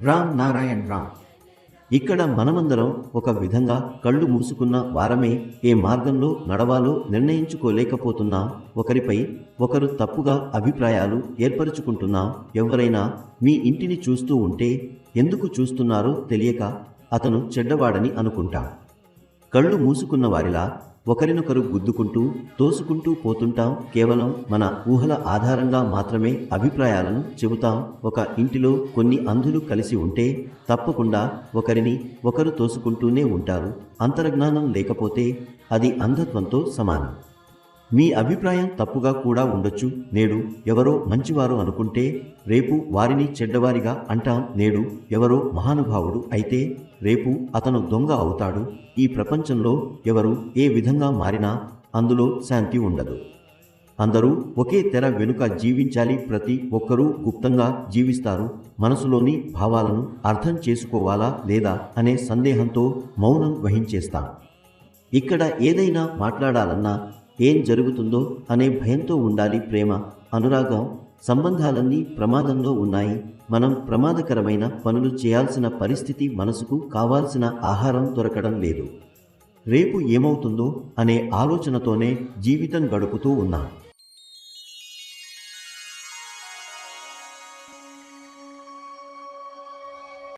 రామ్ నారాయణ్ రామ్. ఇక్కడ మనమందరం ఒక విధంగా కళ్ళు మూసుకున్న వారమే ఏ మార్గంలో నడవాలో నిర్ణయించుకోలేకపోతున్నాం. ఒకరిపై ఒకరు తప్పుగా అభిప్రాయాలు ఏర్పరుచుకుంటున్నాం. ఎవరైనా మీ ఇంటిని చూస్తూ ఉంటే ఎందుకు చూస్తున్నారో తెలియక అతను చెడ్డవాడని అనుకుంటాం. కళ్ళు మూసుకున్న వారిలా ఒకరినొకరు గుద్దుకుంటూ తోసుకుంటూ పోతుంటాం. కేవలం మన ఊహల ఆధారంగా మాత్రమే అభిప్రాయాలను చెబుతాం. ఒక ఇంటిలో కొన్ని అంధులు కలిసి ఉంటే తప్పకుండా ఒకరిని ఒకరు తోసుకుంటూనే ఉంటారు. అంతర్జ్ఞానం లేకపోతే అది అంధత్వంతో సమానం. మీ అభిప్రాయం తప్పుగా కూడా ఉండొచ్చు. నేడు ఎవరో మంచివారు అనుకుంటే రేపు వారిని చెడ్డవారిగా అంటాం. నేడు ఎవరో మహానుభావుడు అయితే రేపు అతను దొంగ అవుతాడు. ఈ ప్రపంచంలో ఎవరు ఏ విధంగా మారినా అందులో శాంతి ఉండదు. అందరూ ఒకే తెర వెనుక జీవించాలి. ప్రతి ఒక్కరూ గుప్తంగా జీవిస్తారు. మనసులోని భావాలను అర్థం చేసుకోవాలా లేదా అనే సందేహంతో మౌనం వహించేస్తాం. ఇక్కడ ఏదైనా మాట్లాడాలన్నా ఏం జరుగుతుందో అనే భయంతో ఉండాలి. ప్రేమ, అనురాగం, సంబంధాలన్నీ ప్రమాదంలో ఉన్నాయి. మనం ప్రమాదకరమైన పనులు చేయాల్సిన పరిస్థితి, మనసుకు కావాల్సిన ఆహారం దొరకడం లేదు. రేపు ఏమవుతుందో అనే ఆలోచనతోనే జీవితం గడుపుతూ ఉన్నాం.